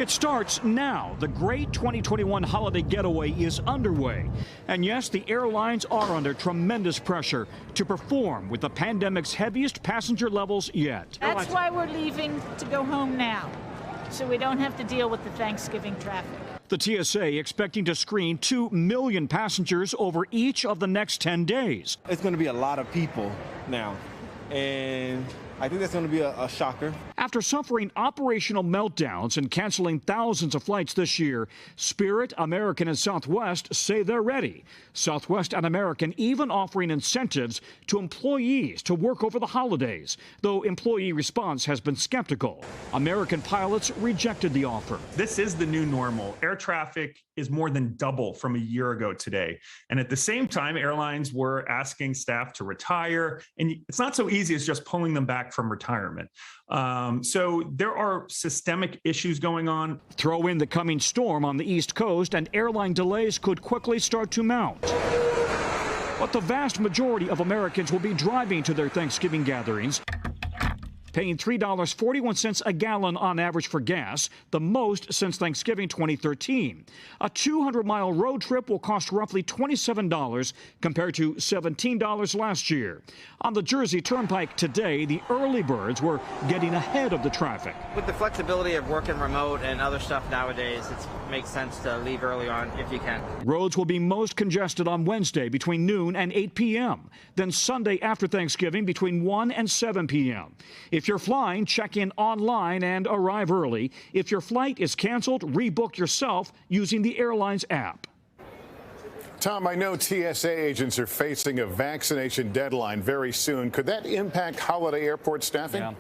It starts now. The great 2021 holiday getaway is underway. And yes, the airlines are under tremendous pressure to perform with the pandemic's heaviest passenger levels yet. That's why we're leaving to go home now, so we don't have to deal with the Thanksgiving traffic. The TSA expecting to screen 2 million passengers over each of the next 10 days. It's going to be a lot of people now, and I think that's going to be a shocker. After suffering operational meltdowns and canceling thousands of flights this year, Spirit, American, and Southwest say they're ready. Southwest and American even offering incentives to employees to work over the holidays, though employee response has been skeptical. American pilots rejected the offer. This is the new normal. Air traffic is more than double from a year ago today. And at the same time, airlines were asking staff to retire. And it's not so easy as just pulling them back from retirement. So there are systemic issues going on. Throw in the coming storm on the East Coast, and airline delays could quickly start to mount. But the vast majority of Americans will be driving to their Thanksgiving gatherings, paying $3.41 a gallon on average for gas, the most since Thanksgiving 2013. A 200-mile road trip will cost roughly $27 compared to $17 last year. On the Jersey Turnpike today, the early birds were getting ahead of the traffic. With the flexibility of working remote and other stuff nowadays, it makes sense to leave early on if you can. Roads will be most congested on Wednesday between noon and 8 p.m., then Sunday after Thanksgiving between 1 and 7 p.m. If you're flying, check in online and arrive early. If your flight is canceled, rebook yourself using the Airlines app. Tom, I know TSA agents are facing a vaccination deadline very soon. Could that impact holiday airport staffing? Yeah.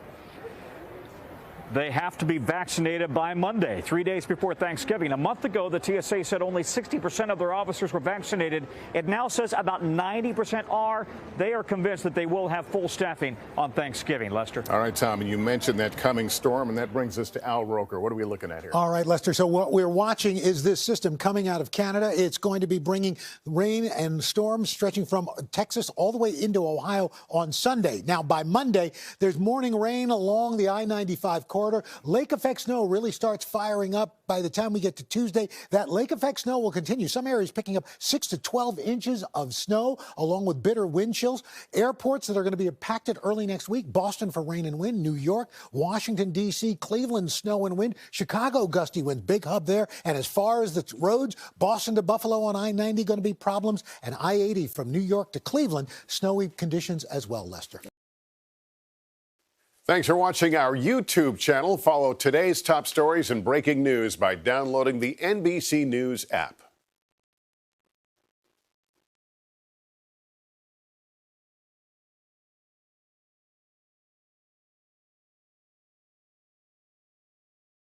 They have to be vaccinated by Monday, 3 days before Thanksgiving. A month ago, the TSA said only 60% of their officers were vaccinated. It now says about 90% are. They are convinced that they will have full staffing on Thanksgiving. Lester. All right, Tom, and you mentioned that coming storm, and that brings us to Al Roker. What are we looking at here? All right, Lester. So what we're watching is this system coming out of Canada. It's going to be bringing rain and storms stretching from Texas all the way into Ohio on Sunday. Now, by Monday, there's morning rain along the I-95 corridor. Lake effect snow really starts firing up by the time we get to Tuesday. That lake effect snow will continue. Some areas picking up 6 to 12 inches of snow, along with bitter wind chills. Airports that are going to be impacted early next week: Boston for rain and wind, New York, Washington, D.C., Cleveland, snow and wind, Chicago, gusty winds, big hub there. And as far as the roads, Boston to Buffalo on I-90 going to be problems, and I-80 from New York to Cleveland, snowy conditions as well, Lester. Thanks for watching our YouTube channel. Follow today's top stories and breaking news by downloading the NBC News app.